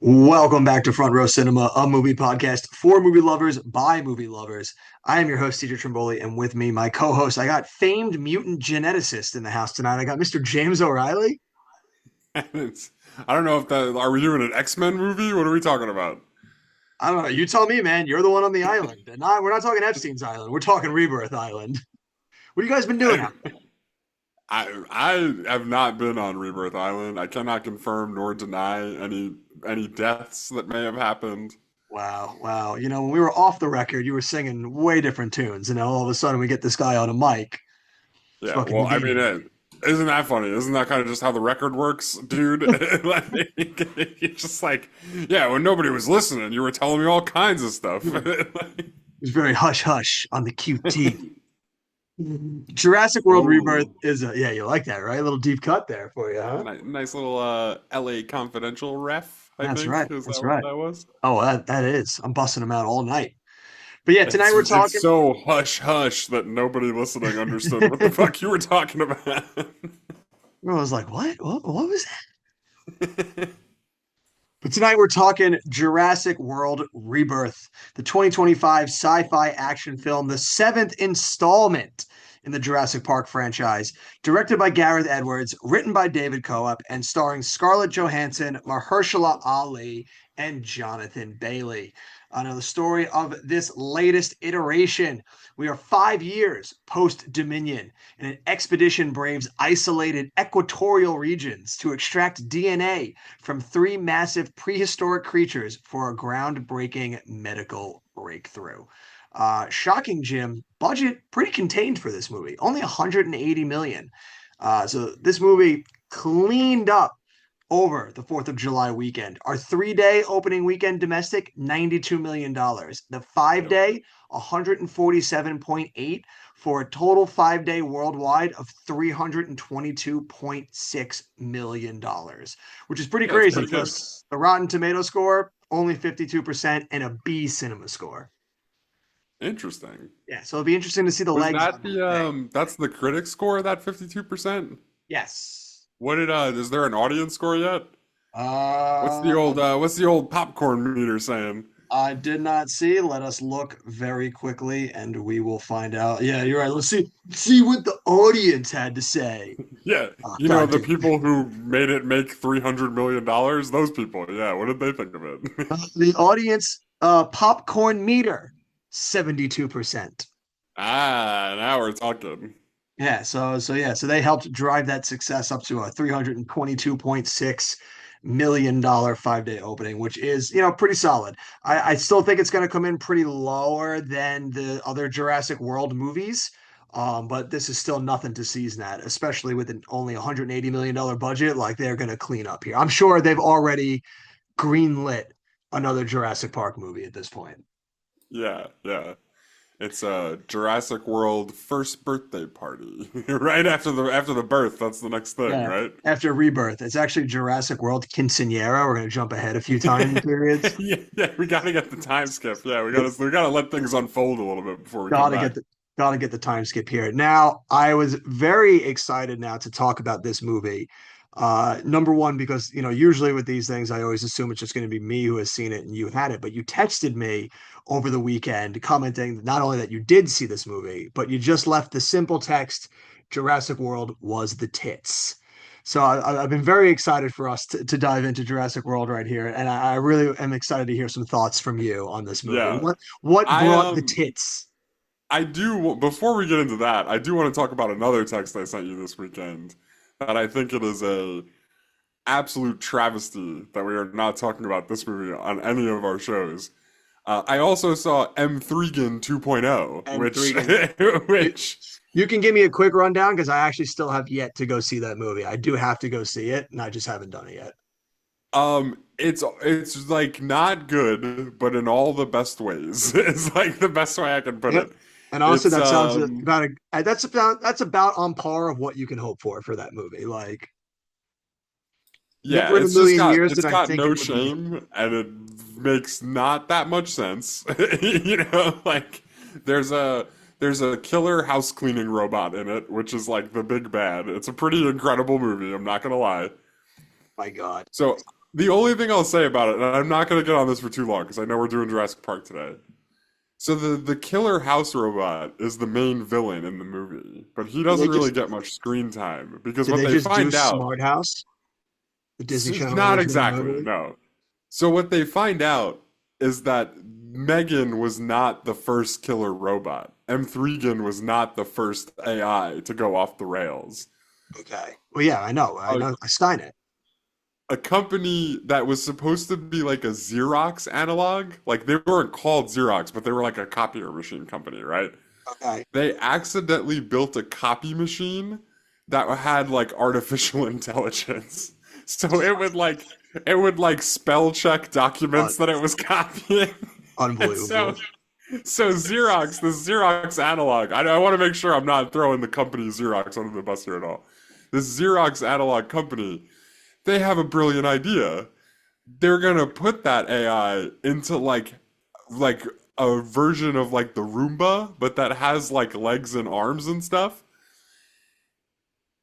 Welcome back to Front Row Cinema, a movie podcast for movie lovers by movie lovers. I am your host, Teacher Trimboli, and with me, my co-host. I got famed mutant geneticist in the house tonight. I got Mr. James O'Reilly. I don't know if that are we doing an X-Men movie? What are we talking about? I don't know. You tell me, man. You're the one on the island. And we're not talking Epstein's Island. We're talking Rebirth Island. What have you guys been doing out there? I have not been on Rebirth Island. I cannot confirm nor deny any deaths that may have happened. Wow, wow. When we were off the record, you were singing way different tunes. And now all of a sudden we get this guy on a mic. Yeah, Fucking well, I mean, Dean. isn't that funny? Isn't that kind of just how the record works, dude? Like, it's just like, yeah, when nobody was listening, you were telling me all kinds of stuff. It's very hush hush on the QT. Jurassic World Rebirth Oh, is a, yeah, you like that, right? A little deep cut there for you, huh? nice little LA Confidential ref, I That's think. right. Is That's that what right. that was? Oh, that is. I'm busting them out all night. But yeah, tonight we're It's talking. so hush hush that nobody listening understood what the I fuck you were talking about. was like, what? What was that? But tonight we're talking Jurassic World Rebirth, the 2025 sci-fi action film, the seventh installment in the Jurassic Park franchise, directed by Gareth Edwards, written by David Coop, and starring Scarlett Johansson, Mahershala Ali, and Jonathan Bailey. Now, the story of this latest iteration. We are 5 years post Dominion, and an expedition braves isolated equatorial regions to extract DNA from three massive prehistoric creatures for a groundbreaking medical breakthrough. Shocking, Jim. Budget pretty contained for this movie, only 180 million. So this movie cleaned up over the 4th of July weekend. Our 3 day opening weekend domestic, $92 million. The five Yep. day, 147.8 for a total 5 day worldwide of $322.6 million, which is pretty Yeah, that's crazy pretty good. because the Rotten Tomato score, only 52% and a B cinema score. Interesting. Yeah, so it'll be interesting to see the Was legs that on the that day. that's the critic score, that 52%? Yes. What did is there an audience score yet? Uh, What's the old popcorn meter saying? I did not see. Let us look very quickly and we will find out. Yeah, you're right. Let's see what the audience had to say. Yeah, Oh, you know, God, the dude. people who made it make $300 million, those people. Yeah, what did they think of it? The audience popcorn meter, 72%. Ah, now we're talking. Yeah, so they helped drive that success up to a $322.6 million 5 day opening, which is, pretty solid. I still think it's going to come in pretty lower than the other Jurassic World movies. But this is still nothing to season at, especially with an only $180 million budget. Like they're going to clean up here. I'm sure they've already greenlit another Jurassic Park movie at this point. Yeah, yeah. It's a Jurassic World first birthday party. Right after the birth, that's the next thing, Yeah. right? After Rebirth, it's actually Jurassic World Quinceanera. We're going to jump ahead a few time periods. Yeah, yeah, we gotta get the time skip. Yeah, we gotta let things unfold a little bit before we come Gotta back. get the gotta get the time skip here. Now, I was very excited now to talk about this movie. Number one, because usually with these things, I always assume it's just going to be me who has seen it and you had it. But you texted me over the weekend commenting not only that you did see this movie, but you just left the simple text, Jurassic World was the tits. So I've been very excited for us to dive into Jurassic World right here, and I really am excited to hear some thoughts from you on this movie. Yeah. What I brought the tits? I do before we get into that, I do want to talk about another text I sent you this weekend that I think it is a absolute travesty that we are not talking about this movie on any of our shows. I also saw M3gan 2.0, And which three can you, which you can give me a quick rundown because I actually still have yet to go see that movie. I do have to go see it, and I just haven't done it yet. it's like not good, but in all the best ways. It's like the best way I can put Yep. it. And honestly, It's that sounds about that's about on par of what you can hope for that movie. Like yeah, never in a million years it's did I got think it no would be. shame and it makes not that much sense. You know, like there's a there's a killer house cleaning robot in it, which is like the big bad. It's a pretty incredible movie, I'm not gonna lie. My God. So The only thing I'll say about it, and I'm not going to get on this for too long because I know we're doing Jurassic Park today. So the killer house robot is the main villain in the movie, but he Did they doesn't really just get much screen time because did what they they just do find out, Smart House, the Disney Channel not original exactly, movie? no. So what they find out is that Megan was not the first killer robot. M3gan was not the first AI to go off the rails. Okay. Well, yeah, I know. I A, know. I Stein it. a company that was supposed to be like a Xerox analog, like they weren't called Xerox, but they were like a copier machine company, right? Okay. They accidentally built a copy machine that had like artificial intelligence. So it would like spell check Uh, documents that it was copying. And so Unbelievable. Xerox, the Xerox analog, I want to make sure I'm not throwing the company Xerox under the bus here at all. This Xerox analog company, they have a brilliant idea. They're gonna put that AI into like a version of like the Roomba, but that has like legs and arms and stuff.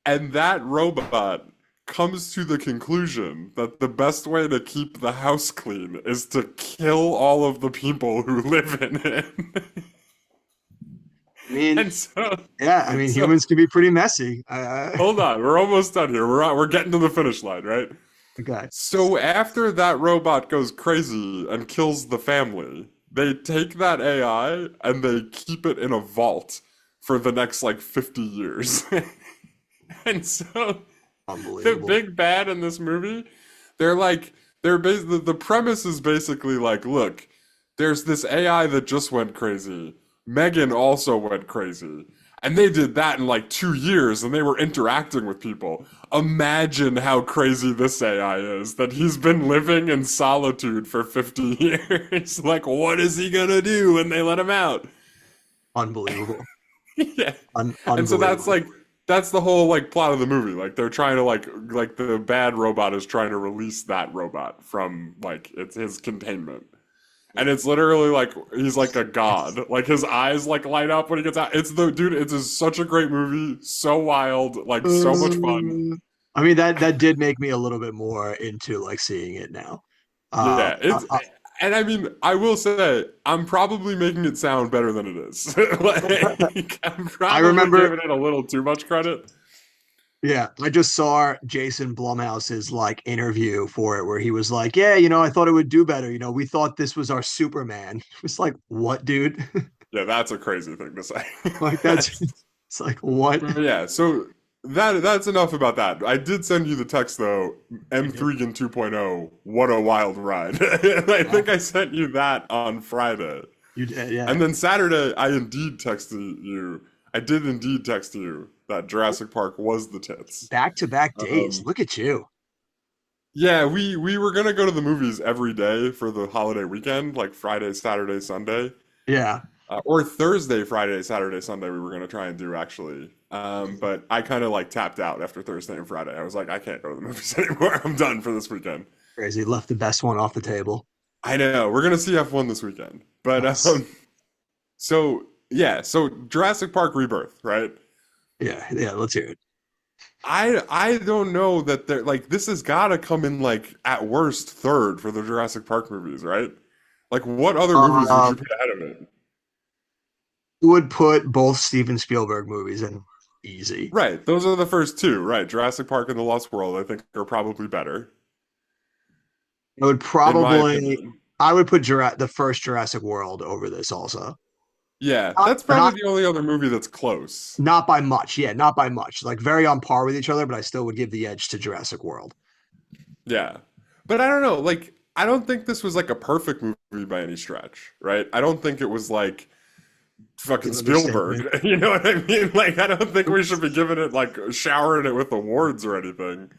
And that robot comes to the conclusion that the best way to keep the house clean is to kill all of the people who live in it. I mean, And so, yeah. I mean, so humans can be pretty messy. hold on, we're almost done here. We're getting to the finish line, right? Okay. So after that robot goes crazy and kills the family, they take that AI and they keep it in a vault for the next like 50 years. And so the Unbelievable. big bad in this movie, they're like the premise is basically like, look, there's this AI that just went crazy. Megan also went crazy. And they did that in like 2 years and they were interacting with people. Imagine how crazy this AI is that he's been living in solitude for 50 years. Like, what is he gonna do when they let him out? Unbelievable. Yeah. And so that's Unbelievable. like that's the whole like plot of the movie. Like they're trying to like the bad robot is trying to release that robot from like it's his containment. And it's literally like he's like a god. Like his eyes like light up when he gets out. It's the dude, it's just such a great movie, so wild, like so much fun. I mean, that did make me a little bit more into like seeing it now. Uh, Yeah, uh, it's uh, and I mean, I will say I'm probably making it sound better than it is. Like I'm I probably remember, giving it a little too much credit. yeah, I just saw Jason Blumhouse's like interview for it where he was like, "Yeah, I thought it would do better. We thought this was our Superman." It's like, what, dude? Yeah, that's a crazy thing to say. Like that's it's like what? But yeah, so that's enough about that. I did send you the text though. You did. M3 in 2.0. What a wild ride. I Yeah, think I sent you that on Friday. you did. Yeah. And then Saturday I indeed texted you. I did indeed text you that Jurassic Park was the tits. Back to back days. Um, Look at you. yeah, we were gonna go to the movies every day for the holiday weekend, like Friday, Saturday, Sunday. Yeah. Or Thursday, Friday, Saturday, Sunday, we were going to try and do actually. But I kind of like tapped out after Thursday and Friday. I was like, I can't go to the movies anymore. I'm done for this weekend. Crazy. Left the best one off the table. I know. We're going to see F1 this weekend. But Nice. so yeah, so Jurassic Park Rebirth, right? Yeah. Yeah. Let's hear it. I don't know that they're like this has got to come in like at worst third for the Jurassic Park movies, right? Like what other movies would Uh, you put ahead of it? would put both Steven Spielberg movies in easy. Right, those are the first two, right? Jurassic Park and The Lost World, I think, are probably better, I would in my probably opinion. I would put the first Jurassic World over this also. Yeah, Not that's probably not the only other movie that's close. not by much. Yeah, not by much. Like very on par with each other, but I still would give the edge to Jurassic World. Yeah. But I don't know, like, I don't think this was like a perfect movie by any stretch, right? I don't think it was like fucking Good understatement. Spielberg. You know what I mean? Like, I don't think we should be giving it like showering it with awards or anything.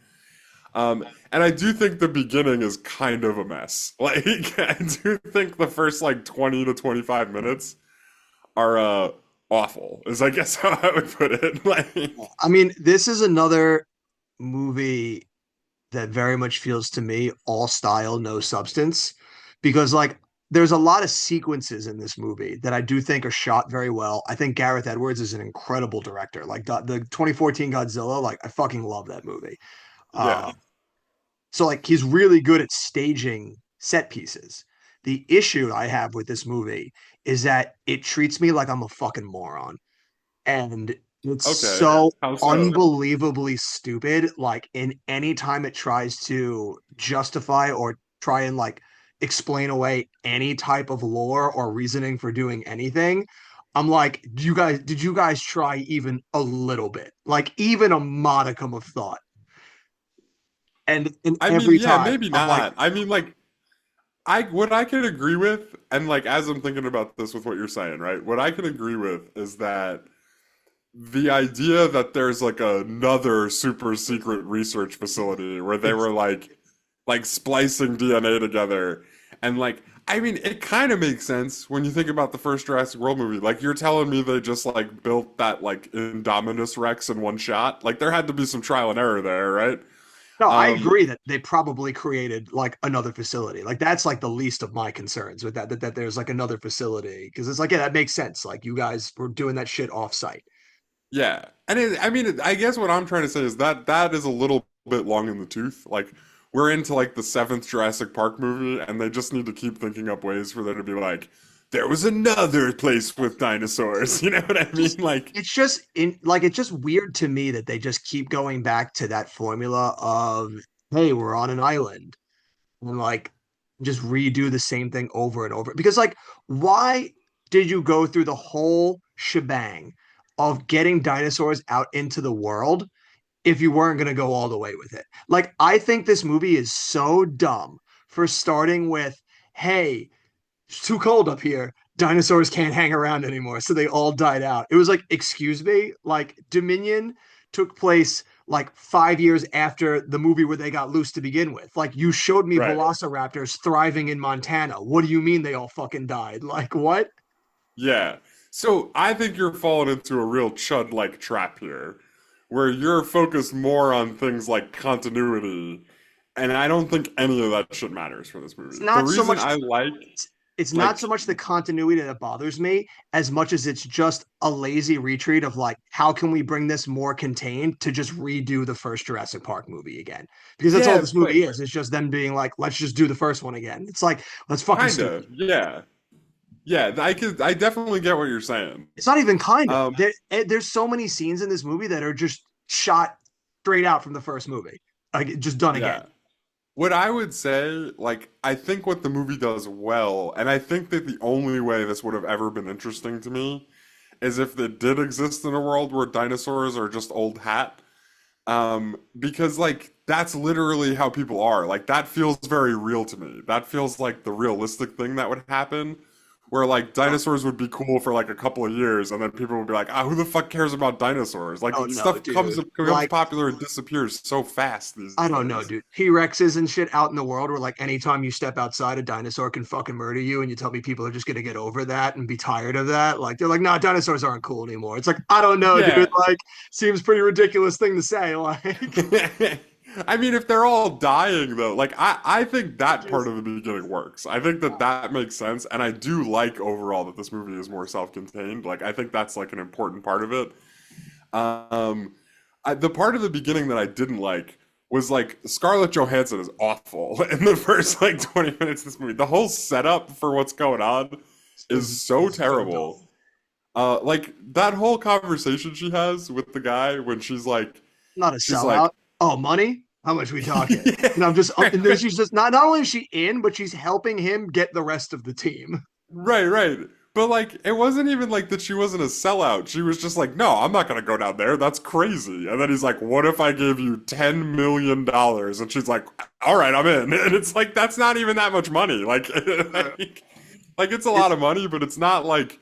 And I do think the beginning is kind of a mess. Like, I do think the first like 20 to 25 minutes are awful, is I guess how I would put it. Like, I mean, this is another movie that very much feels to me all style, no substance, because like there's a lot of sequences in this movie that I do think are shot very well. I think Gareth Edwards is an incredible director. Like the 2014 Godzilla, like I fucking love that movie. yeah. Uh, So like he's really good at staging set pieces. The issue I have with this movie is that it treats me like I'm a fucking moron. And it's Okay, so how so? unbelievably stupid. Like in any time it tries to justify or try and like explain away any type of lore or reasoning for doing anything, I'm like, did you guys try even a little bit? Like even a modicum of thought? And in I mean, every yeah, time, maybe I'm like, not. I mean, like, I what I can agree with, and like as I'm thinking about this with what you're saying, right? What I can agree with is that the idea that there's like another super secret research facility where they it's were like splicing DNA together, and like I mean it kind of makes sense when you think about the first Jurassic World movie. Like you're telling me they just like built that like Indominus Rex in one shot. Like there had to be some trial and error there, right? no, I Um agree that they probably created like another facility. Like that's like the least of my concerns with that there's like another facility because it's like yeah, that makes sense. Like you guys were doing that shit off site. yeah. And I mean I guess what I'm trying to say is that that is a little bit long in the tooth. Like we're into like the seventh Jurassic Park movie, and they just need to keep thinking up ways for there to be like, there was another place with dinosaurs. You know what I mean? Just Like, it's just in like it's just weird to me that they just keep going back to that formula of hey, we're on an island and like just redo the same thing over and over. Because like why did you go through the whole shebang of getting dinosaurs out into the world if you weren't going to go all the way with it? Like, I think this movie is so dumb for starting with, hey, it's too cold up here. Dinosaurs can't hang around anymore. So they all died out. It was like, excuse me, like Dominion took place like 5 years after the movie where they got loose to begin with. Like, you showed me right. velociraptors thriving in Montana. What do you mean they all fucking died? Like, what? Yeah. So I think you're falling into a real chud-like trap here, where you're focused more on things like continuity, and I don't think any of that shit matters for this It's movie. The not so reason much I it's not like, so much the continuity that bothers me as much as it's just a lazy retreat of like how can we bring this more contained to just redo the first Jurassic Park movie again, because that's all yeah, this but movie is. It's just them being like let's just do the first one again. It's like that's fucking kinda, stupid. yeah, yeah. I definitely get what you're saying. It's not even kind of Um, there's so many scenes in this movie that are just shot straight out from the first movie, like just done again. yeah. What I would say, like, I think what the movie does well, and I think that the only way this would have ever been interesting to me is if it did exist in a world where dinosaurs are just old hat. Because like that's literally how people are. Like that feels very real to me. That feels like the realistic thing that would happen. Where like Oh, dinosaurs would be cool for like a couple of years, and then people would be like, "Ah, who the fuck cares about dinosaurs?" Like oh no, stuff dude. becomes Like popular and disappears so fast these I don't know, days. dude. T-Rexes and shit out in the world where like anytime you step outside, a dinosaur can fucking murder you, and you tell me people are just gonna get over that and be tired of that. Like they're like, nah, dinosaurs aren't cool anymore. It's like, I don't know, dude. Yeah. Like, seems pretty ridiculous thing to say. Like I mean, if they're all dying though, like I think it that part just of the beginning works. I think that that makes sense, and I do like overall that this movie is more self-contained. Like I think that's like an important part of it. Um, the part of the beginning that I didn't like was like Scarlett Johansson is awful in the first like 20 minutes of this movie. The whole setup for what's going on is so is so dumb. terrible. Like that whole conversation she has with the guy when Not a she's like, sellout. Oh, money? How much we talking? yeah, And I'm just and then right, she's just not only is she in, but she's helping him get the rest of the team. right, right. But like, it wasn't even like that she wasn't a sellout. She was just like, no, I'm not gonna go down there. That's crazy. And then he's like, what if I gave you $10 million? And she's like, all right, I'm in. And it's like, that's not even that much money. Like, like it's a lot It's of money, but it's not like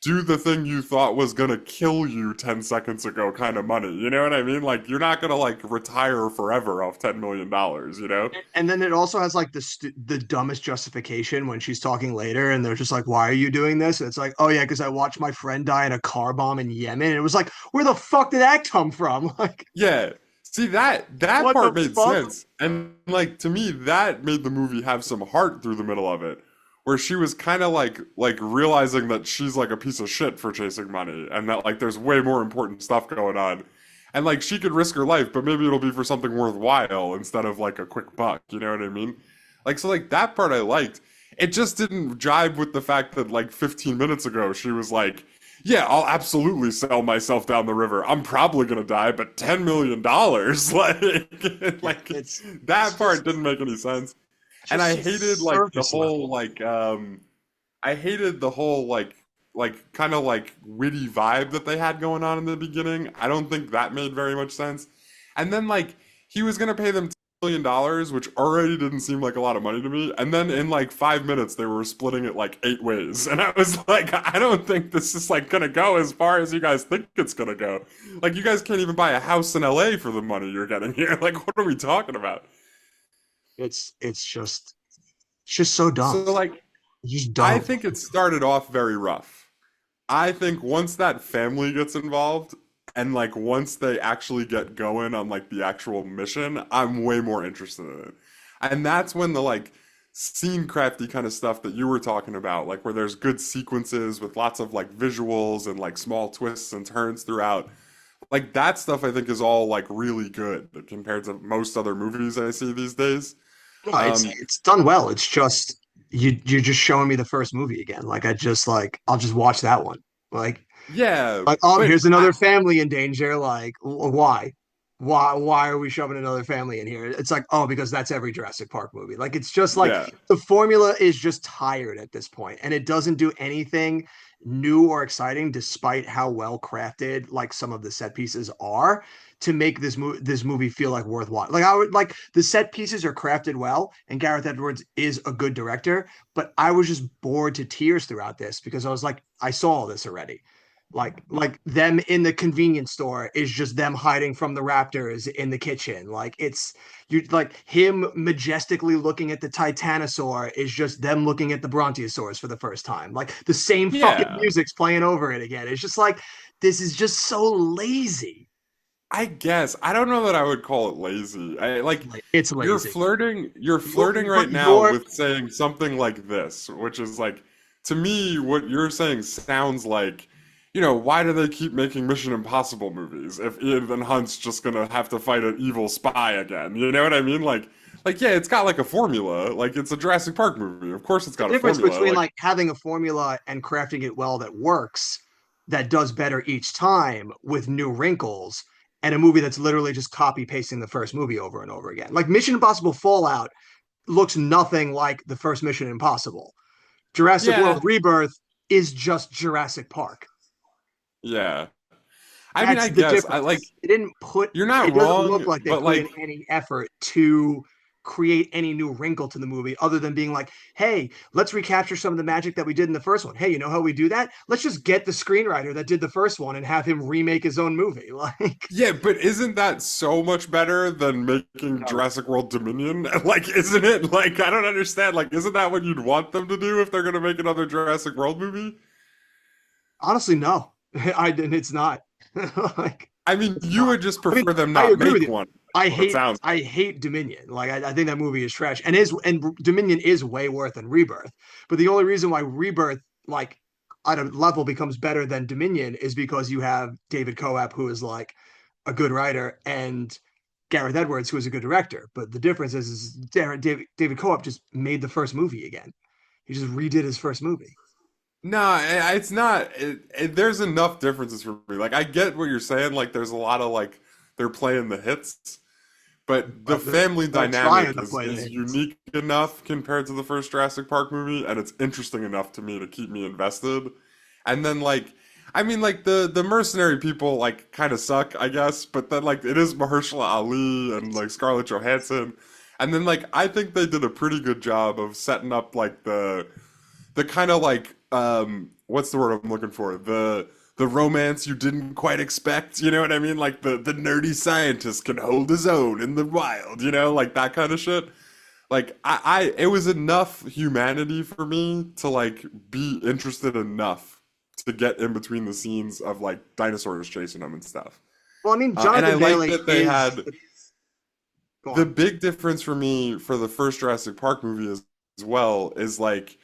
do the thing you thought was gonna kill you 10 seconds ago kind of money. You know what I mean? Like, you're not gonna like retire forever off $10 million, you know? and then it also has like the dumbest justification when she's talking later, and they're just like, "Why are you doing this?" And it's like, "Oh yeah, because I watched my friend die in a car bomb in Yemen." And it was like, "Where the fuck did that come from?" Like, Yeah. See that what the part made fuck? sense. And like to me that made the movie have some heart through the middle of it where she was kind of like realizing that she's like a piece of shit for chasing money and that like there's way more important stuff going on. And like she could risk her life, but maybe it'll be for something worthwhile instead of like a quick buck, you know what I mean? Like so like that part I liked. It just didn't jibe with the fact that like 15 minutes ago she was like, yeah, I'll absolutely sell myself down the river. I'm probably gonna die, but $10 million, Yeah, like it's that part just didn't make any sense. it's And just I so hated like the surface whole level. like I hated the whole like kind of like witty vibe that they had going on in the beginning. I don't think that made very much sense. And then like he was gonna pay them $10 million, which already didn't seem like a lot of money to me. And then in like 5 minutes they were splitting it like 8 ways. And I was like, I don't think this is like gonna go as far as you guys think it's gonna go. Like you guys can't even buy a house in LA for the money you're getting here. Like what are we talking about? It's just so dumb. So like It's just I dumb. think it started off very rough. I think once that family gets involved and like once they actually get going on like the actual mission, I'm way more interested in it. And that's when the like scene crafty kind of stuff that you were talking about, like where there's good sequences with lots of like visuals and like small twists and turns throughout. Like that stuff I think is all like really good compared to most other movies I see these days. No, it's Um, it's done well. It's just you're just showing me the first movie again. I'll just watch that one. Like yeah, like, oh, but here's another family in danger. Like, why? Why are we shoving another family in here? It's like, oh, because that's every Jurassic Park movie. Like, it's just like yeah. the formula is just tired at this point, and it doesn't do anything new or exciting, despite how well crafted like some of the set pieces are to make this movie feel like worthwhile. Like I would like the set pieces are crafted well, and Gareth Edwards is a good director, but I was just bored to tears throughout this because I was like, I saw all this already. Like them in the convenience store is just them hiding from the raptors in the kitchen. Like it's you like him majestically looking at the titanosaur is just them looking at the brontosaurus for the first time. Like the same fucking Yeah. music's playing over it again. It's just like this is just so lazy. I guess. I don't know that I would call it lazy. I like It's lazy. you're flirting But right now you're with saying something like this, which is like to me what you're saying sounds like, why do they keep making Mission Impossible movies if Ethan Hunt's just gonna have to fight an evil spy again? You know what I mean? Like yeah, it's got like a formula. Like it's a Jurassic Park movie. Of course it's the got a difference formula. between Like like having a formula and crafting it well that works, that does better each time with new wrinkles, and a movie that's literally just copy pasting the first movie over and over again. Like Mission Impossible Fallout looks nothing like the first Mission Impossible. Jurassic World yeah, Rebirth is just Jurassic Park. yeah. I mean, That's I the guess I like difference. They didn't put you're not it doesn't look wrong, like they but put in like any effort to create any new wrinkle to the movie other than being like, hey, let's recapture some of the magic that we did in the first one. Hey, you know how we do that? Let's just get the screenwriter that did the first one and have him remake his own movie. Like, yeah, but isn't that so much better than making no. Jurassic World Dominion? Like, isn't it? Like, I don't understand. Like, isn't that what you'd want them to do if they're gonna make another Jurassic World movie? Honestly, no. It's not. Like I mean, it's you not. would just I mean, prefer them I not agree with make you. one. I What it hate sounds. I hate Dominion. Like I think that movie is trash, and Dominion is way worse than Rebirth. But the only reason why Rebirth like at a level becomes better than Dominion is because you have David Coap, who is like a good writer, and Gareth Edwards, who is a good director. But the difference is David Coap just made the first movie again. He just redid his first movie. No, it's not. There's enough differences for me. Like, I get what you're saying. Like, there's a lot of like they're playing the hits. But the But family they're trying dynamic to is play the is hits. unique enough compared to the first Jurassic Park movie, and it's interesting enough to me to keep me invested. And then like, I mean, like the mercenary people like kind of suck, I guess. But then like it is Mahershala Ali and like Scarlett Johansson, and then like I think they did a pretty good job of setting up like the kind of like what's the word I'm looking for? The romance you didn't quite expect, you know what I mean? Like the nerdy scientist can hold his own in the wild, like that kind of shit. Like it was enough humanity for me to like be interested enough to get in between the scenes of like dinosaurs chasing them and stuff. Well, I mean, And I Jonathan like Bailey that they is had go the on. big difference for me for the first Jurassic Park movie, as, well, is like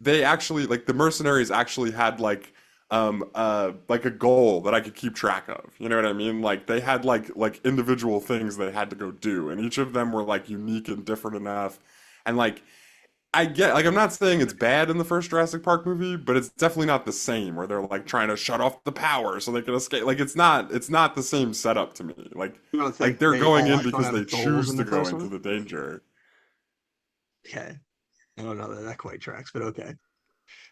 they actually, like, the mercenaries actually had like a real like, story, and like they actually had like a real like, motivation, and like they actually, like, cared about the characters. And like I like that they had the big difference for me for the first Jurassic Park movie as well is like they actually, like, the mercenaries actually had like a real like story, and like they actually, like, cared about the characters. And like like a goal that I could keep track of. You know what I mean? Like they had like individual things they had to go do, and each of them were like unique and different enough. And like I get like I'm not saying it's bad in the first Jurassic Park movie, but it's definitely not the same where they're like trying to shut off the power so they can escape. Like it's not the same setup to me. You don't Like think they're they going all in like don't because they have goals choose in to the go first into one? the danger. Okay. I don't know that that quite tracks, but okay.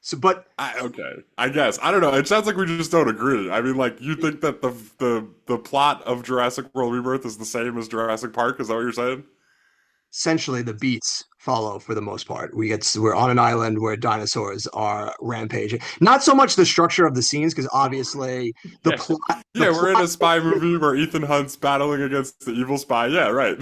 So, but Okay, I guess I don't know. It sounds like we just don't agree. I mean, like you think that the plot of Jurassic World Rebirth is the same as Jurassic Park? Is that what you're saying? essentially the beats follow for the most part. We're on an island where dinosaurs are rampaging. Not so much the structure of the scenes, because obviously the Yeah, plot the yeah. We're in plot a spy movie where Ethan Hunt's battling against the evil spy. Yeah, right.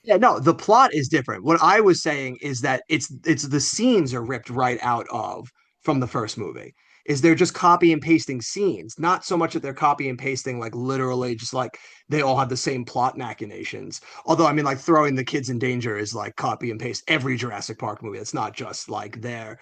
Yeah, no, the plot is different. What I was saying is that it's the scenes are ripped right out of from the first movie. Is they're just copy and pasting scenes, not so much that they're copy and pasting like literally just like they all have the same plot machinations. Although I mean like throwing the kids in danger is like copy and paste every Jurassic Park movie. It's not just like there.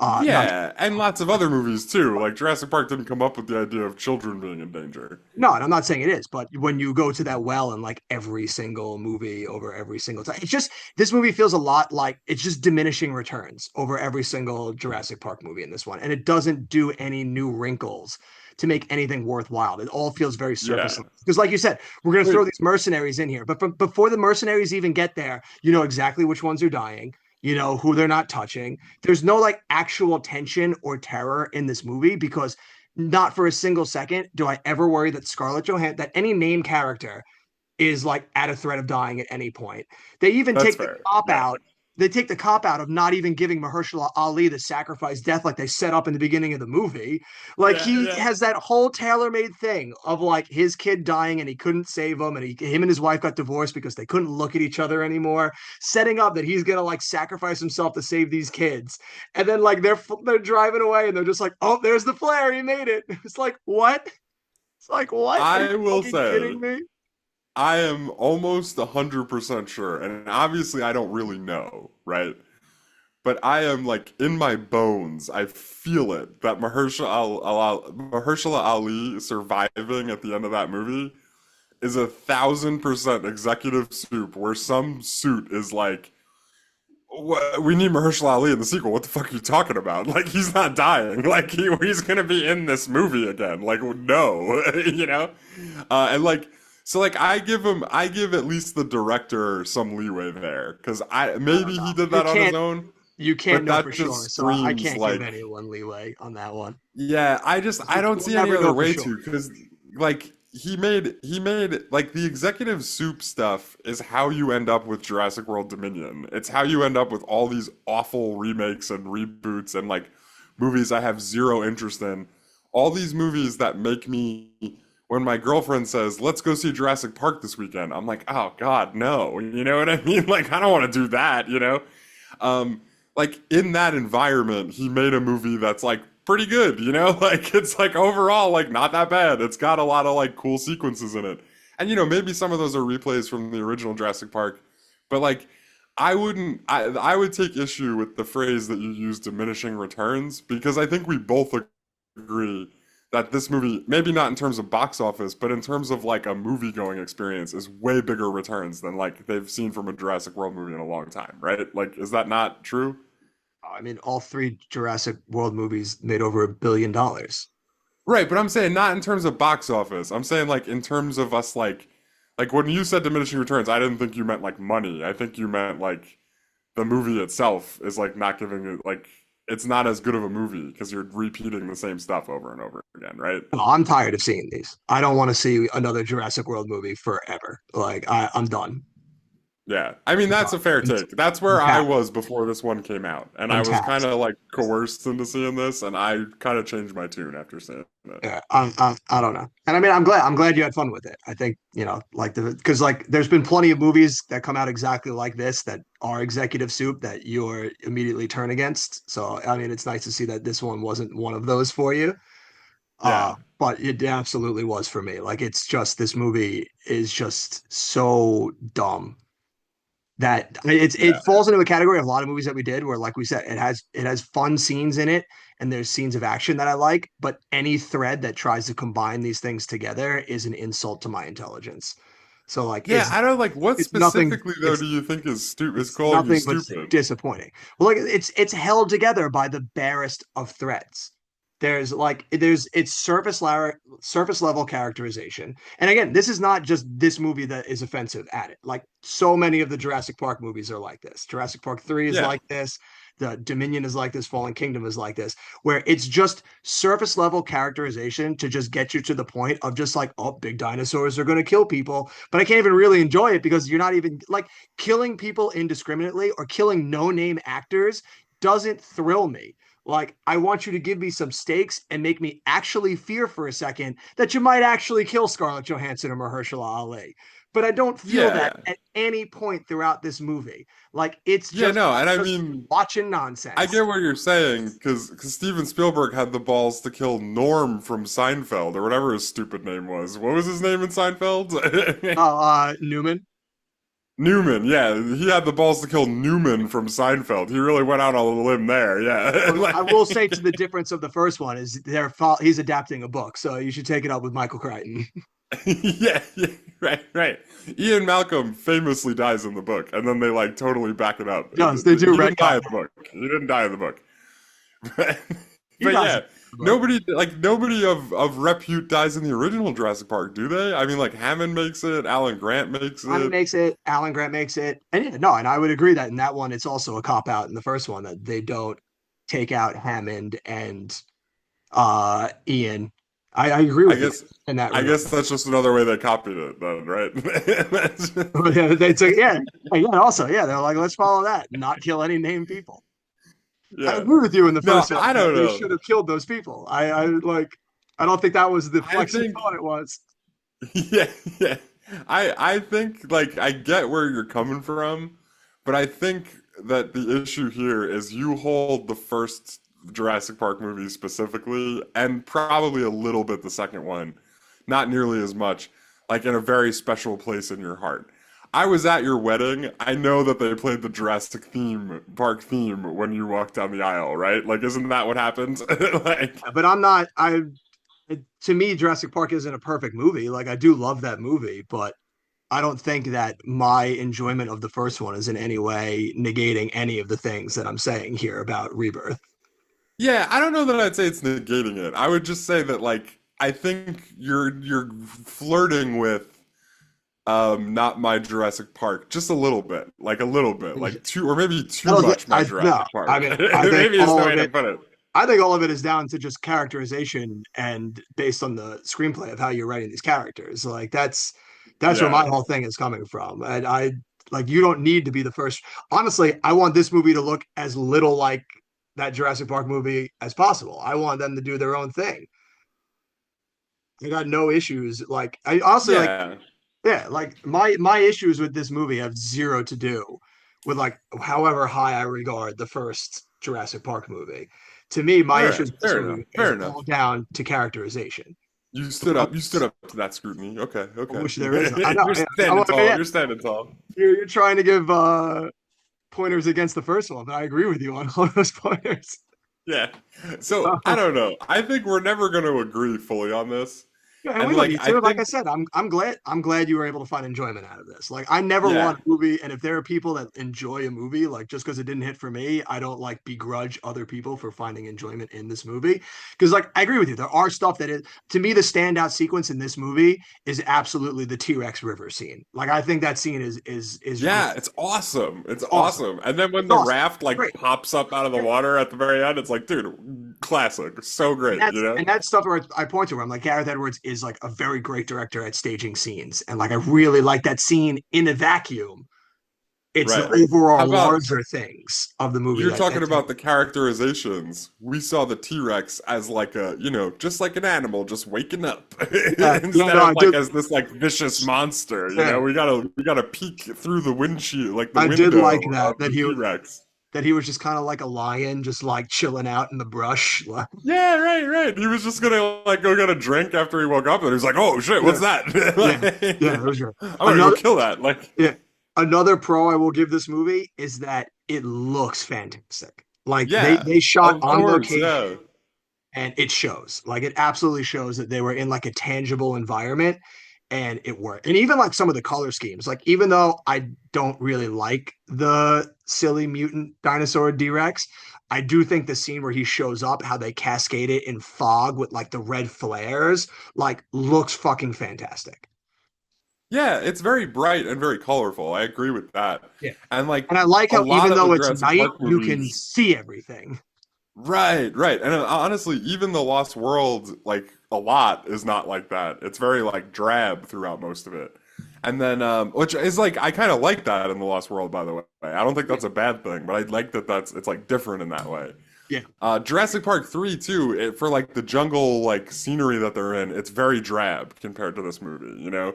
Not Yeah, and lots of other movies too. Like Jurassic Park didn't come up with the idea of children being in danger. No, and I'm not saying it is, but when you go to that well in like every single movie over every single time, it's just this movie feels a lot like it's just diminishing returns over every single Jurassic Park movie in this one. And it doesn't do any new wrinkles to make anything worthwhile. It all feels very surface Yeah. level. Because, like you said, we're going to throw Wait. these mercenaries in here. But before the mercenaries even get there, you know exactly which ones are dying. You know who they're not touching. There's no like actual tension or terror in this movie because not for a single second do I ever worry that Scarlett Johansson, that any main character is like at a threat of dying at any point. They even That's take the fair. cop Yeah. out. They take the cop out of not even giving Mahershala Ali the sacrifice death like they set up in the beginning of the movie. Like Yeah, he yeah. has that whole tailor-made thing of like his kid dying and he couldn't save him, and him and his wife got divorced because they couldn't look at each other anymore, setting up that he's gonna like sacrifice himself to save these kids. And then like they're driving away and they're just like, oh, there's the flare, he made it. It's like what? It's like what? Are you I will fucking say kidding me? I am almost 100% sure, and obviously I don't really know, right? But I am like in my bones, I feel it that Mahershala Ali surviving at the end of that movie is 1,000% executive soup, where some suit is like, we need Mahershala Ali in the sequel. What the fuck are you talking about? Like he's not dying. Like he's gonna be in this movie again. Like no, you know, and like so like I give at least the director some leeway there because I I don't maybe he know. did that on his own, You can't but know that for sure. just So I screams can't give like anyone leeway on that one. yeah, I don't We'll see any never other know for way sure. to because like he made like the executive soup stuff is how you end up with Jurassic World Dominion. It's how you end up with all these awful remakes and reboots and like movies I have zero interest in. All these movies that make me when my girlfriend says, "Let's go see Jurassic Park this weekend." I'm like, "Oh god, no." You know what I mean? Like I don't want to do that, you know? Um, like in that environment, he made a movie that's like pretty good, you know? Like it's like overall like not that bad. It's got a lot of like cool sequences in it. And you know, maybe some of those are replays from the original Jurassic Park, but like I would take issue with the phrase that you use diminishing returns because I think we both agree that this movie, maybe not in terms of box office, but in terms of like a movie going experience, is way bigger returns than like they've seen from a Jurassic World movie in a long time, right? Like, is that not true? I mean, all three Jurassic World movies made over $1 billion. Right, but I'm saying not in terms of box office. I'm saying like in terms of us like when you said diminishing returns, I didn't think you meant like money. I think you meant like the movie itself is like not giving it like it's not as good of a movie because you're repeating the same stuff over and over again, right? No, I'm tired of seeing these. I don't want to see another Jurassic World movie forever. Like I'm done. Yeah, I mean I'm that's done. a fair take. That's I'm where I tapped. was before this one came out, and I'm I was kind tapped. of like coerced into seeing this, and I kind of changed my tune after seeing it. Yeah, I don't know. And I mean, I'm glad you had fun with it. I think, you know, like because like there's been plenty of movies that come out exactly like this that are executive soup that you're immediately turn against. So, I mean, it's nice to see that this one wasn't one of those for you. Yeah, But it absolutely was for me. Like it's just this movie is just so dumb. that it Yeah. falls into a category of a lot of movies that we did where, like we said, it has fun scenes in it and there's scenes of action that I like, but any thread that tries to combine these things together is an insult to my intelligence. So like Yeah, I don't like what it's nothing specifically though it's do you think is stupid is it's calling you nothing but stupid? disappointing. Well, like it's held together by the barest of threads. There's it's surface level characterization. And again, this is not just this movie that is offensive at it. Like so many of the Jurassic Park movies are like this. Jurassic Park 3 is Yeah. like this. The Dominion is like this. Fallen Kingdom is like this, where it's just surface level characterization to just get you to the point of just like, oh, big dinosaurs are going to kill people. But I can't even really enjoy it because you're not even like killing people indiscriminately or killing no name actors doesn't thrill me. Like, I want you to give me some stakes and make me actually fear for a second that you might actually kill Scarlett Johansson or Mahershala Ali. But I don't feel Yeah, that yeah. at any point throughout this movie. Like, it's Yeah, just no, I'm and I just mean watching I nonsense. get what you're saying because Steven Spielberg had the balls to kill Norm from Seinfeld or whatever his stupid name was. What was his name in Seinfeld? Oh, Newman. Newman, yeah, he had the balls to kill Newman from Seinfeld. He really went out on a limb there, yeah. Well, I will say to the difference of the first one is he's adapting a book, so you should take it up with Michael Crichton. Yeah, yeah, right, right. Ian Malcolm famously dies in the book, and then they like totally back it up. Yes, they do He didn't die retcon in the book. He didn't die in the book. But, He but dies yeah, in the book. nobody of repute dies in the original Jurassic Park, do they? I mean, like Hammond makes it, Alan Grant makes Hammond it. makes it, Alan Grant makes it, and yeah, no, and I would agree that in that one it's also a cop out in the first one that they don't take out Hammond and Ian. I agree I with you guess, in that I regard. guess that's just another way they copied it, then, right? Yeah, they took yeah, also yeah, they're like let's follow that, not kill any named people. I Yeah. agree with you in the No, first one I that don't they know. should have killed those people. I don't think that was the I flex you think thought it was. Yeah, yeah. I think like I get where you're coming from, but I think that the issue here is you hold the first Jurassic Park movie specifically, and probably a little bit the second one, not nearly as much, like in a very special place in your heart. I was at your wedding. I know that they played the Jurassic park theme when you walked down the aisle, right? Like, isn't that what happened? Like, But I'm not. To me, Jurassic Park isn't a perfect movie. Like I do love that movie, but I don't think that my enjoyment of the first one is in any way negating any of the things that I'm saying here about Rebirth. yeah, I don't know that I'd say it's negating it. I would just say that like I think you're flirting with not my Jurassic Park just a little bit. Like a little bit. Like too or maybe I too don't think much my I no. Jurassic I Park. mean, I think Maybe is the all way of to it. put it. I think all of it is down to just characterization and based on the screenplay of how you're writing these characters. Like that's where Yeah. my whole thing is coming from. And I like you don't need to be the first. Honestly, I want this movie to look as little like that Jurassic Park movie as possible. I want them to do their own thing. I got no issues. Like I also like Yeah. yeah, like my issues with this movie have zero to do with like however high I regard the first Jurassic Park movie. To me, my All right. issues with this Fair enough. movie is Fair all enough. down to characterization. You stood up to that scrutiny. Okay, I okay. wish there is. I know. You're Yeah, standing tall. yeah, You're standing tall. you're trying to give pointers against the first one, but I agree with you on all those pointers. Yeah. So I don't know. I think we're never going to agree fully on this. Yeah, and we And don't like need I to. Like I think said, I'm glad you were able to find enjoyment out of this. Like I never yeah. want a movie, and if there are people that enjoy a movie, like just because it didn't hit for me, I don't like begrudge other people for finding enjoyment in this movie. Because like I agree with you, there are stuff that is to me the standout sequence in this movie is absolutely the T-Rex river scene. Like I think that scene is Yeah, it's awesome. It's awesome. awesome. And then when It's the awesome. raft like Great. pops up out of the water at the very end, it's like, dude, classic. So And great, you that's know? and that's stuff where I point to where I'm like Gareth Edwards is like a very great director at staging scenes, and like I really like that scene in a vacuum. It's the Right. How overall about larger things of the movie you're talking that about the characterizations? We saw the T-Rex as like a, just like an animal just waking up yeah, instead no, of I like did as this like vicious monster, yeah, We gotta peek through the windshield, like the I did like window that of the T-Rex. that he was just kind of like a lion, just like chilling out in the brush. Yeah, right, right. He was just gonna like go get a drink after he woke up, and he was like, "Oh shit, Yeah, what's that?" yeah, Like, yeah, it was good. I'm gonna go Another kill that. Like, yeah. Another pro I will give this movie is that it looks fantastic. Like they Yeah, they shot of on course, location yeah. and it shows. Like it absolutely shows that they were in like a tangible environment and it worked. And even like some of the color schemes, like even though I don't really like the silly mutant dinosaur D-Rex, I do think the scene where he shows up, how they cascade it in fog with like the red flares, like looks fucking fantastic. Yeah, it's very bright and very colorful. I agree with that. Yeah. And like And I like a how lot even of the though it's Jurassic night, Park you can movies, see everything. right, right. And honestly, even the Lost World, like a lot is not like that. It's very like drab throughout most of it. And then which is like I kind of like that in the Lost World, by the way. I don't think Yeah. that's a bad thing, but I like that that's it's like different in that way. Yeah. Jurassic Park 3 too, for like the jungle like scenery that they're in, it's very drab compared to this movie, you know?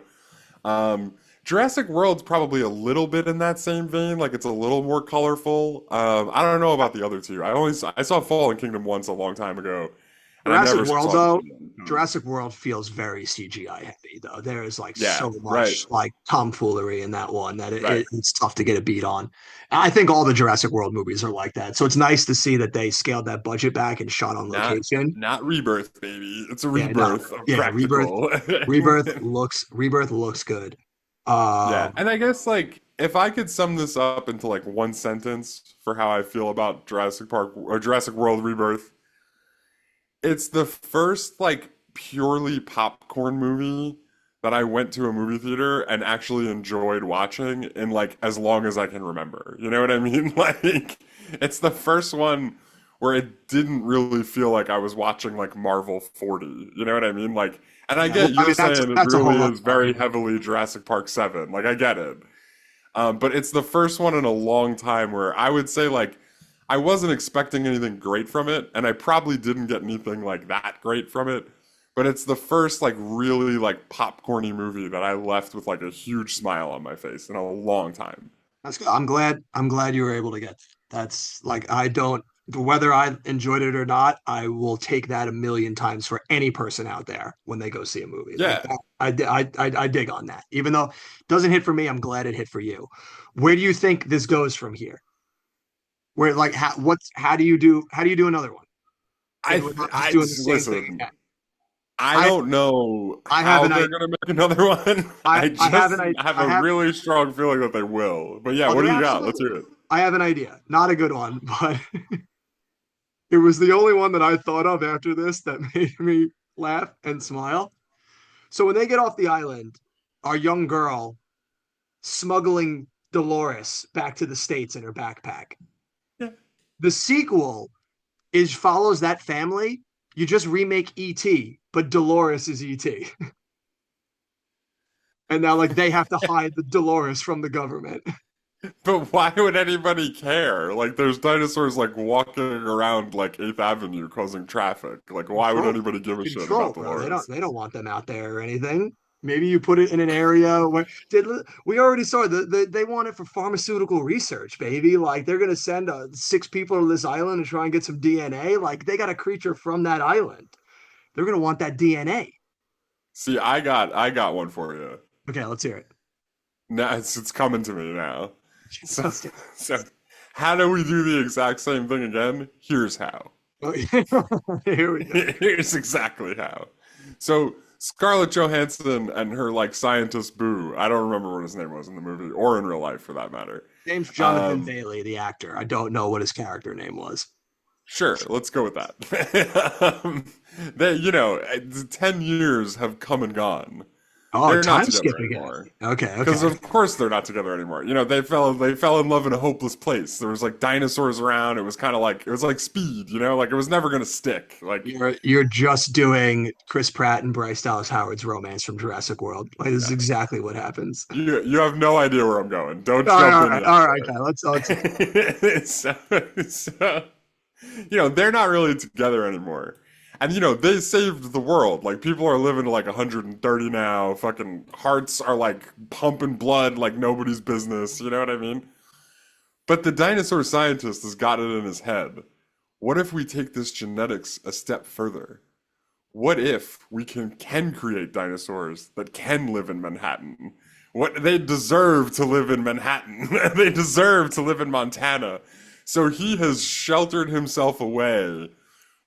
Jurassic World's probably a little bit in that same vein, like it's a little more colorful. I don't know about the other two. I saw Fallen Kingdom once a long time ago, and I Jurassic never World saw this though, again. Jurassic World feels very CGI heavy though. There is like Yeah, so right, much like tomfoolery in that one that right. it's tough to get a beat on. And I think all the Jurassic World movies are like that. So it's nice to see that they scaled that budget back and shot on Not location. not Rebirth, baby. It's a Yeah, no, rebirth of yeah, practical. Rebirth looks good. Yeah, Um, and I guess like if I could sum this up into like one sentence for how I feel about Jurassic Park or Jurassic World Rebirth, it's the first like purely popcorn movie that I went to a movie theater and actually enjoyed watching in like as long as I can remember. You know what I mean? Like it's the first one where it didn't really feel like I was watching like Marvel 40. You know what I mean? Like and I yeah, well, get I you're mean saying it that's a really whole other is very argument. heavily Jurassic Park 7. Like I get it. But it's the first one in a long time where I would say like I wasn't expecting anything great from it, and I probably didn't get anything like that great from it. But it's the first like really like popcorny movie that I left with like a huge smile on my face in a long time. That's good. I'm glad you were able to get that. That's like I don't whether I enjoyed it or not, I will take that a million times for any person out there when they go see a movie. Like Yeah, that, I dig on that. Even though it doesn't hit for me, I'm glad it hit for you. Where do you think this goes from here? Where like how do you do another one? And we're not just doing the same thing listen. again. I I don't know I have how an they're I gonna make another one. I I have just an I have I a have really strong feeling that they will. But yeah, oh what they do you got? Let's absolutely hear will. it. I have an idea. Not a good one, but it was the only one that I thought of after this that made me laugh and smile. So when they get off the island, our young girl smuggling Dolores back to the States in her backpack. Yeah. The sequel is follows that family. You just remake E.T., but Dolores is E.T. And now like they have to hide the Dolores from the government. But why would anybody care? Like, there's dinosaurs like walking around like 8th Avenue causing traffic. Like, why would Control, anybody give a shit control, about bro. Dolores? They don't want them out there or anything. Maybe you put it in an area where did we already saw they want it for pharmaceutical research, baby. Like they're gonna send six people to this island and try and get some DNA. Like they got a creature from that island. They're gonna want that DNA. See, I got one for you. Okay, let's hear it. Now it's coming to me now. So Let's do so how do we do the exact same thing again? Here's how. it. Here we go. Here's exactly how. So Scarlett Johansson and her like scientist boo, I don't remember what his name was in the movie or in real life for that matter. Name's Jonathan Um, Bailey, the actor. I don't know what his character name was. Sure, let's go with that. They, 10 years have come and gone. Oh, They're not time together skip again. anymore. Okay, Because okay. of course they're not together anymore. They fell in love in a hopeless place. There was like dinosaurs around. It was kind of like it was like Speed, like it was never gonna stick. Like You're just doing Chris Pratt and Bryce Dallas Howard's romance from Jurassic World. Like this is yeah. exactly what happens. You have no idea where I'm going. Don't All right, jump all in right, yet. all right. Okay, let's hear it. so, so, they're not really together anymore. And they saved the world. Like people are living to like 130 now. Fucking hearts are like pumping blood like nobody's business. You know what I mean? But the dinosaur scientist has got it in his head. What if we take this genetics a step further? What if we can create dinosaurs that can live in Manhattan? What they deserve to live in Manhattan. They deserve to live in Montana. So he has sheltered himself away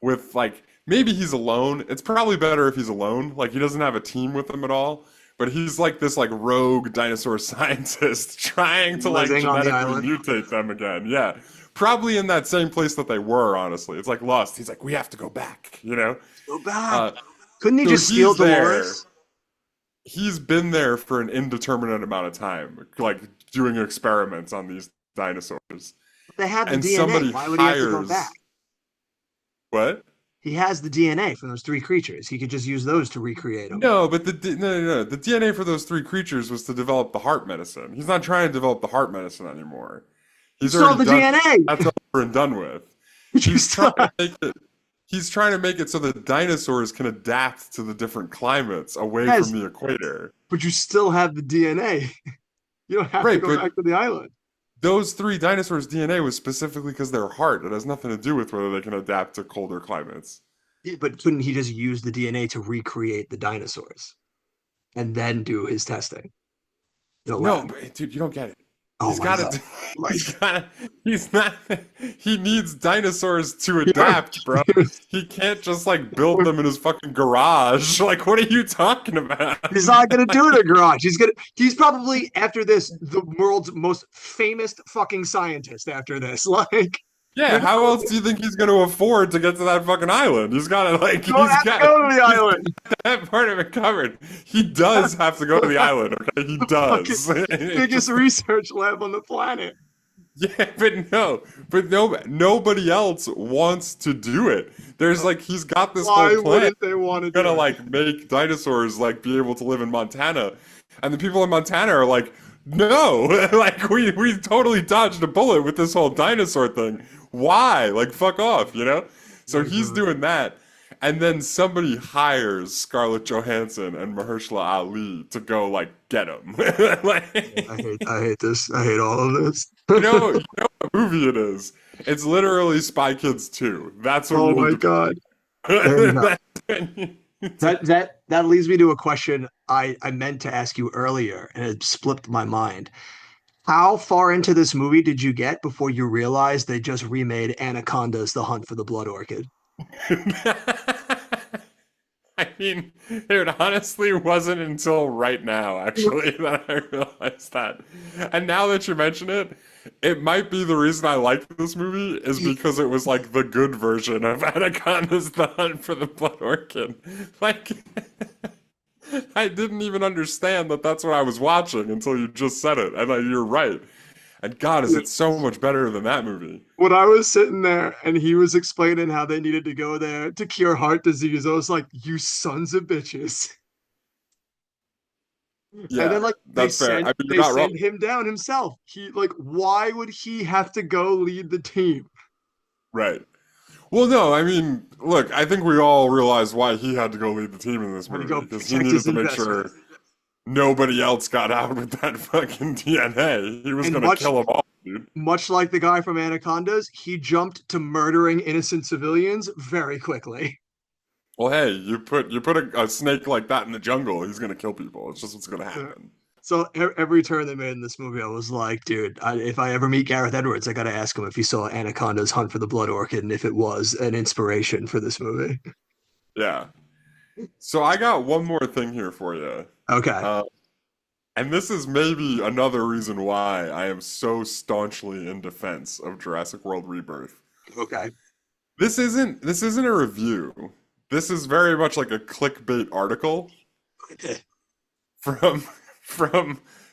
with like maybe he's alone. It's probably better if he's alone. Like he doesn't have a team with him at all. But he's like this like rogue dinosaur scientist trying to like Living on the genetically island. mutate them again. Yeah. Probably in that same place that they were, honestly. It's like Lost. He's like, we have to go back, you know? Go back. Uh, Couldn't he so just steal he's there. Dolores? He's been there for an indeterminate amount of time, like doing experiments on these dinosaurs. They have the And DNA. somebody Why would he have to go hires back? what? He has the DNA from those three creatures. He could just use those to recreate them. No, but no. The DNA for those three creatures was to develop the heart medicine. He's not trying to develop the heart medicine anymore. He He's stole the already done. DNA. That's over and done with. But you He's still trying to make it. He's trying to make it so that dinosaurs can adapt to the different climates away Yes. from the equator. but you still have the DNA. You don't have to Right, go but back to the island. those three dinosaurs' DNA was specifically because their heart. It has nothing to do with whether they can adapt to colder climates. Yeah, but couldn't he just use the DNA to recreate the dinosaurs and then do his testing? No, No, but, dude, you don't get it. Oh He's my got God. to. My He's got. He's not. He needs dinosaurs to adapt, bro. He can't just like build them in his fucking garage. Like, what are you talking about? He's not gonna do it in a garage. He's probably after this the world's most famous fucking scientist after this. Like Yeah, how else do you think he's going to afford to get to that fucking island? He's got to like. don't have to go to the island. That part of it covered. He does have to go to the island. Okay, he does. Biggest research lab on the planet. Yeah, but nobody else wants to do it. There's like he's got this Why whole plan. wouldn't they want to do Gonna it? like make dinosaurs like be able to live in Montana, and the people in Montana are like, no, like we totally dodged a bullet with this whole dinosaur thing. Why? Like fuck off, you know? So he's doing that, and then somebody hires Scarlett Johansson and Mahershala Ali to go like get him. Like, I hate this. I hate all of this. you know what movie it is? It's literally Spy Kids 2. That's what Oh you my need to God. That leads me to a question I meant to ask you earlier, and it slipped my mind. How far into this movie did you get before you realized they just remade Anaconda's The Hunt for the Blood Orchid? I mean, it honestly wasn't until right now, actually, that I realized that. And now that you mention it, it might be the reason I like this movie is because it was like the good version of Anaconda's The Hunt for the Blood Orchid. Like, I didn't even understand that that's what I was watching until you just said it. And you're right. And God, is it so much better than that movie? When I was sitting there and he was explaining how they needed to go there to cure heart disease, I was like, you sons of bitches. Yeah, And then like they that's fair. send I mean, they you're not wrong. send him down himself. He like why would he have to go lead the team? Right. Well, no, I mean, look, I think we all realize why he had to go lead the team in this Had to movie go because he protect needed his to make sure investment. nobody else got out with that fucking DNA. He was And gonna kill them all, dude. much like the guy from Anacondas, he jumped to murdering innocent civilians very quickly. Well, hey, you put a snake like that in the jungle, he's gonna kill people. It's just what's gonna happen. So every turn they made in this movie, I was like, dude, if I ever meet Gareth Edwards, I got to ask him if he saw Anaconda's Hunt for the Blood Orchid and if it was an inspiration for this movie. Yeah. So I got one more thing here for you. Okay. And this is maybe another reason why I am so staunchly in defense of Jurassic World Rebirth. Okay. This isn't a review. This is very much like a clickbait article from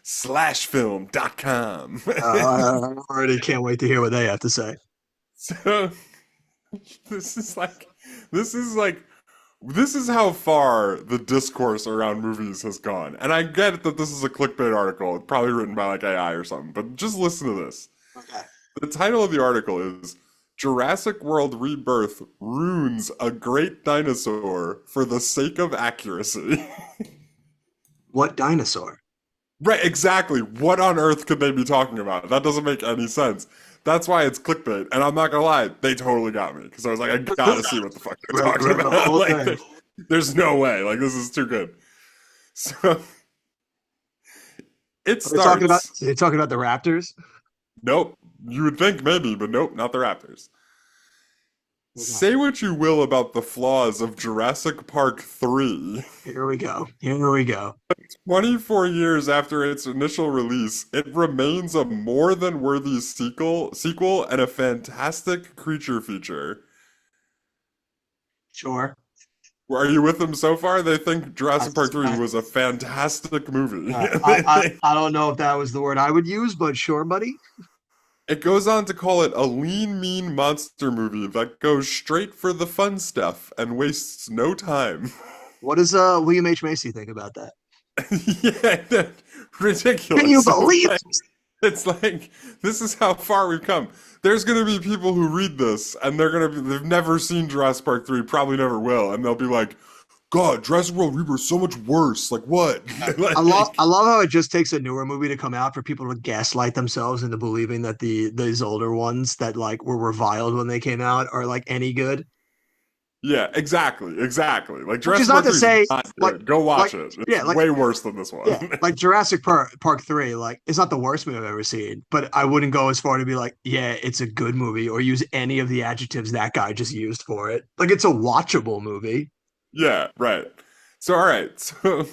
slashfilm.com. I already can't wait to hear what they have to say. So this is how far the discourse around movies has gone. And I get that this is a clickbait article, probably written by like AI or something, but just listen to this. Okay. The title of the article is Jurassic World Rebirth ruins a great dinosaur for the sake of accuracy. What dinosaur? Right, exactly. What on earth could they be talking about? That doesn't make any sense. That's why it's clickbait. And I'm not gonna lie, they totally got me. Because I was like, I gotta see what the fuck they're talking The about. whole Like, thing. there's no way. Like, this is too good. So, It Are they talking about? starts. Are they talking about the Raptors? Nope. You would think maybe, but nope, not the Raptors. Okay. Say what you will about the flaws of Jurassic Park 3. Here we go. Here we go. 24 years after its initial release, it remains a more than worthy sequel and a fantastic creature feature. Sure. Are you with them so far? They think I, Jurassic Park 3 I, was a fantastic movie. I don't know if that was the word I would use, but sure, buddy. It goes on to call it a lean, mean monster movie that goes straight for the fun stuff and wastes no time. What does William H. Macy think about that? Yeah, Can you ridiculous. believe It's like this is how far we've come. There's gonna be people who read this and they've never seen Jurassic Park 3, probably never will, and they'll be like, God, Jurassic World Rebirth is so much worse. Like what? Like, I love how it just takes a newer movie to come out for people to gaslight themselves into believing that these older ones that like were reviled when they came out are like any good. yeah, exactly. Like Which is Jurassic not Park to 3 is say not like good. Go watch like it. It's yeah, like way worse than this yeah, one. like Park 3, like it's not the worst movie I've ever seen, but I wouldn't go as far to be like, yeah, it's a good movie or use any of the adjectives that guy just used for it. Like it's a watchable movie. Yeah, right. So all right, so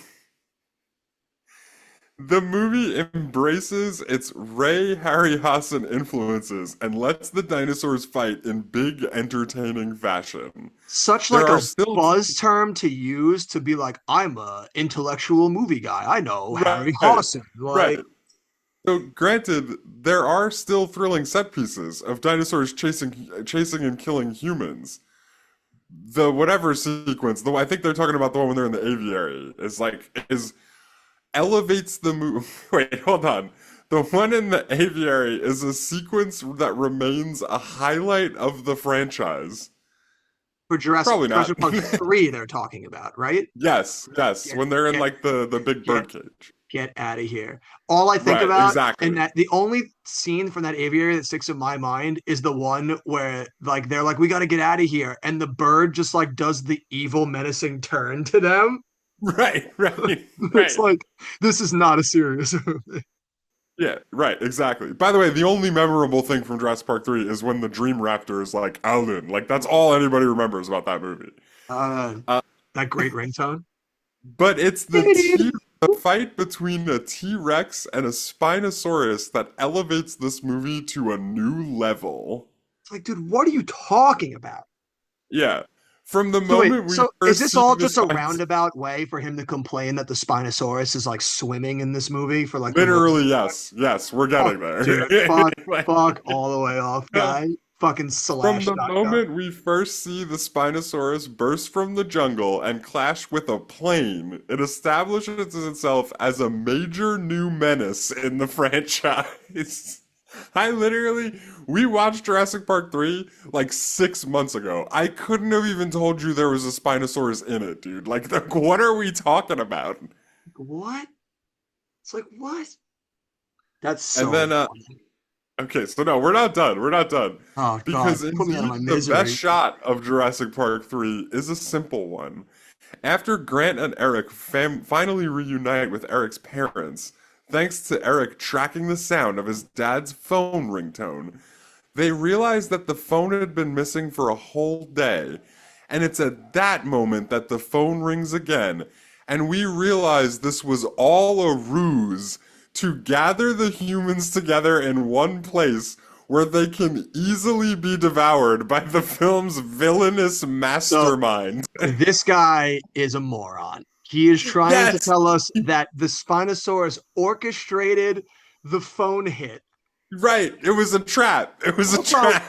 the movie embraces its Ray Harryhausen influences and lets the dinosaurs fight in big, entertaining fashion. Such There like are a still buzz term to use to be like, I'm a intellectual movie guy. I know Harry right, Hawson. Like right. So, granted, there are still thrilling set pieces of dinosaurs chasing and killing humans. The whatever sequence, though, I think they're talking about the one when they're in the aviary, is elevates the movie. Wait, hold on. The one in the aviary is a sequence that remains a highlight of the franchise. for Probably not. Jurassic Park 3 they're talking about, right? Yes, Get when they're in get like the big get bird cage. get out of here. All I think Right, about and exactly. that the only scene from that aviary that sticks in my mind is the one where like they're like, we got to get out of here, and the bird just like does the evil menacing turn to them. Right. It's like this is not a serious movie. Yeah, right, exactly. By the way, the only memorable thing from Jurassic Park 3 is when the Dream Raptor is like Alan. Like that's all anybody remembers about that movie. Uh, Uh, that great ringtone. but it's the fight between a T-Rex and a Spinosaurus that elevates this movie to a new level. It's like, dude, what are you talking about? Yeah. From the So wait, moment we so is first this see all the just a Spinosaurus, roundabout way for him to complain that the Spinosaurus is like swimming in this movie for like the most? literally, yes, we're Oh, getting there. dude, Like, fuck all the way off, uh, guy. Fucking from slash the dot com. moment we first see the Spinosaurus burst from the jungle and clash with a plane, it establishes itself as a major new menace in the franchise. We watched Jurassic Park 3 like 6 months ago. I couldn't have even told you there was a Spinosaurus in it, dude. What are we talking about? What? It's like what? That's And so then, annoying. okay, so no, we're not done. We're not done. Oh God, Because put me out of indeed, my the best misery. shot of Jurassic Park 3 is a simple one. After Grant and Eric finally reunite with Eric's parents, thanks to Eric tracking the sound of his dad's phone ringtone, they realize that the phone had been missing for a whole day. And it's at that moment that the phone rings again, and we realize this was all a ruse to gather the humans together in one place where they can easily be devoured by the film's villainous So mastermind. this guy is a moron. He is trying to Yes, tell us that the Spinosaurus orchestrated the phone hit. right. It was a trap. It was a Also, trap.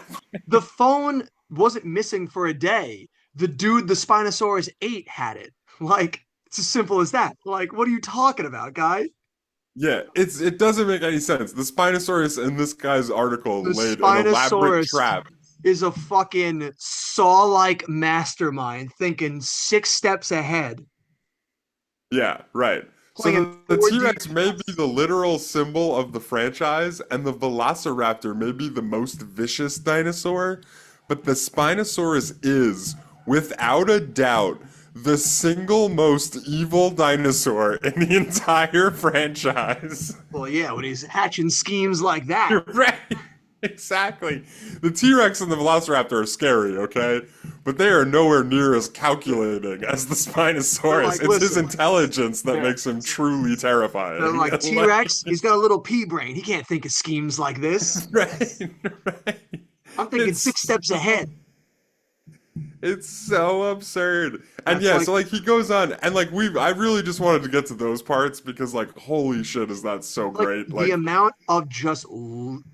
the phone wasn't missing for a day. The dude the Spinosaurus ate had it. Like, it's as simple as that. Like, what are you talking about, guy? Yeah, it doesn't make any sense. The Spinosaurus in this guy's article The laid an elaborate Spinosaurus trap. is a fucking saw-like mastermind thinking 6 steps ahead. Yeah, right. So Playing the 4D T-Rex may be the literal symbol of the franchise, and the Velociraptor may be the most vicious dinosaur, but the Spinosaurus is, without a doubt, the single most evil dinosaur in the entire franchise. Well, yeah, when he's hatching schemes like that. You're right. Exactly. The T-Rex and the Velociraptor are scary, okay? But they are nowhere near as calculating as the They're Spinosaurus. like, It's his listen, intelligence that yeah. makes him truly They're terrifying. like T-Rex, he's got a little pea brain. He can't think of schemes like this. Right, right. I'm thinking It's 6 steps ahead. It's so absurd. And That's yeah, like so like he goes on and like I really just wanted to get to those parts because like holy shit is that so like great. the Like amount of just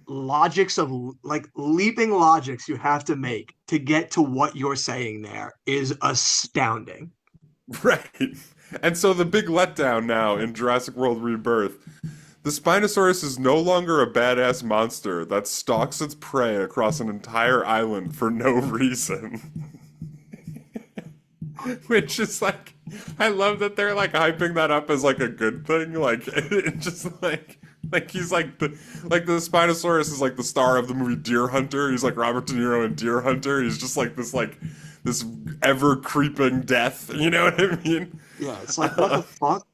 logics of like leaping logics you have to make to get to what you're saying there is astounding. right. And so the big letdown now in Jurassic World Rebirth, the Spinosaurus is no longer a badass monster that stalks its prey across an entire island for no reason. Which is like, I love that they're like hyping that up as like a good thing. Like, it just like he's like the Spinosaurus is like the star of the movie Deer Hunter. He's like Robert De Niro in Deer Hunter. He's just like this ever creeping death. You know what I mean? Yeah, it's like what the fuck?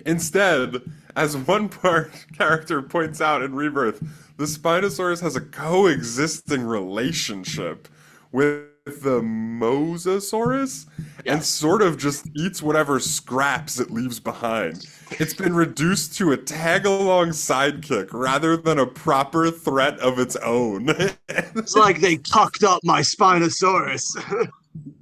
Instead, as one part character points out in Rebirth, the Spinosaurus has a coexisting relationship with the Mosasaurus and Yes. sort of just eats whatever scraps it leaves behind. It's been reduced to a tag-along sidekick rather than a proper threat of its own. It's like they tucked up my Spinosaurus.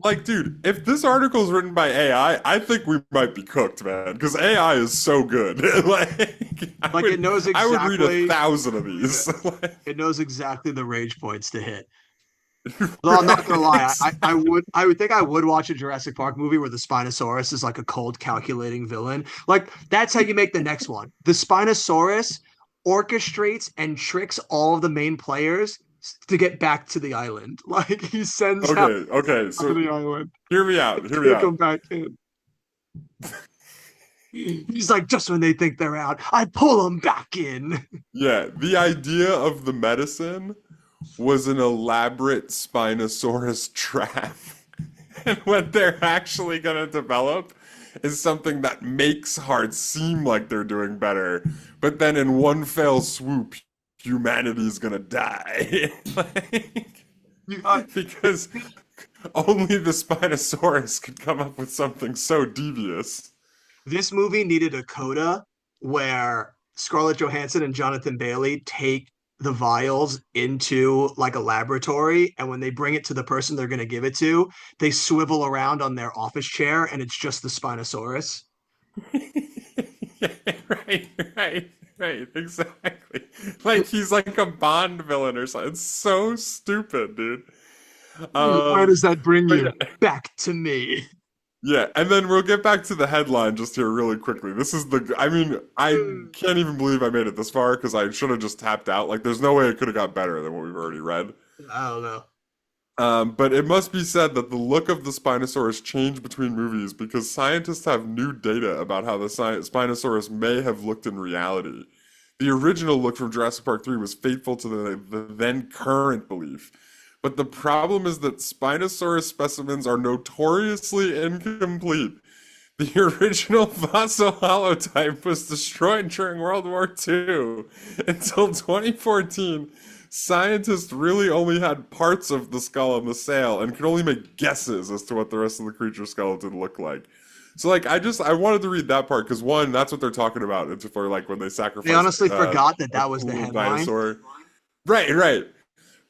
Like, dude, if this article is written by AI, I think we might be cooked, man. Because AI is so good. Like, Like it knows I would read exactly 1,000 of these. it knows exactly the rage points to hit. Although I'm not gonna lie, Right. I would think I would watch a Jurassic Park movie where the Spinosaurus is like a cold calculating villain. Like that's how you make the next one. The Spinosaurus orchestrates and tricks all of the main players to get back to the island. Like he sends out Okay. to So the island hear me to out. Hear me take them out. back in. He's like, just when they think they're out, I pull them back in. Yeah, the idea of the medicine was an elaborate Spinosaurus trap. And what they're actually going to develop is something that makes hearts seem like they're doing better, but then in one fell swoop, humanity's going to die. Like, You got because only the Spinosaurus could come up with something so devious. this movie needed a coda where Scarlett Johansson and Jonathan Bailey take the vials into like a laboratory, and when they bring it to the person they're going to give it to, they swivel around on their office chair, and it's just the Spinosaurus. Yeah, right, right, exactly. Like he's like a Bond villain or something. It's so stupid, dude. Where Um, does that bring but you? yeah, Back to me. yeah, and then we'll get back to the headline just here really quickly. This is I mean, I can't even believe I made it this far because I should have just tapped out. Like, there's no way it could have got better than what we've already read. I don't know. But it must be said that the look of the Spinosaurus changed between movies because scientists have new data about how the Spinosaurus may have looked in reality. The original look from Jurassic Park 3 was faithful to the then current belief. But the problem is that Spinosaurus specimens are notoriously incomplete. The original fossil holotype was destroyed during World War II. Until 2014, scientists really only had parts of the skull and the sail and could only make guesses as to what the rest of the creature skeleton looked like. So, like, I wanted to read that part because one, that's what they're talking about. It's for like when they They sacrifice honestly forgot that a that was the cool headline. dinosaur. Right, right.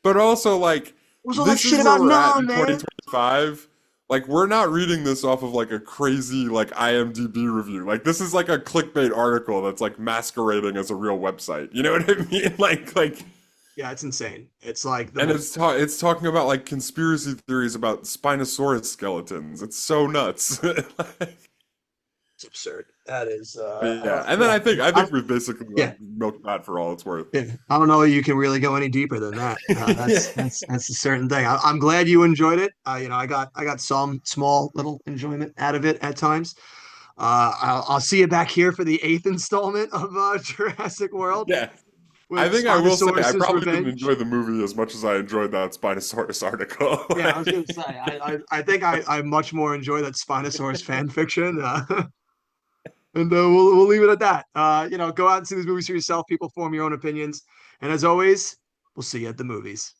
But also, like, What's all that this shit is where about we're at now, in man? 2025. Like, we're not reading this off of like a crazy like IMDb review. Like, this is like a clickbait article that's like masquerading as a real website. You know what I mean? Like, Yeah, it's insane. It's like and the it's talking about like conspiracy theories about Spinosaurus skeletons. It's so nuts. Like, it's absurd. That is yeah, and then yeah. I I, think we've basically yeah. like milked that for all it's worth. Yeah, I don't know you can really go any deeper than that. That's Yeah. that's a certain thing. I'm glad you enjoyed it. I got some small little enjoyment out of it at times. I'll see you back here for the eighth installment of Jurassic World. Yeah. I with think I will say I Spinosaurus's probably didn't revenge. enjoy the movie as much as I enjoyed that Spinosaurus article. Yeah, I was gonna say, I think I much more enjoy that Spinosaurus fan fiction. And we'll leave it at that. Go out and see these movies for yourself. People form your own opinions. And as always, we'll see you at the movies.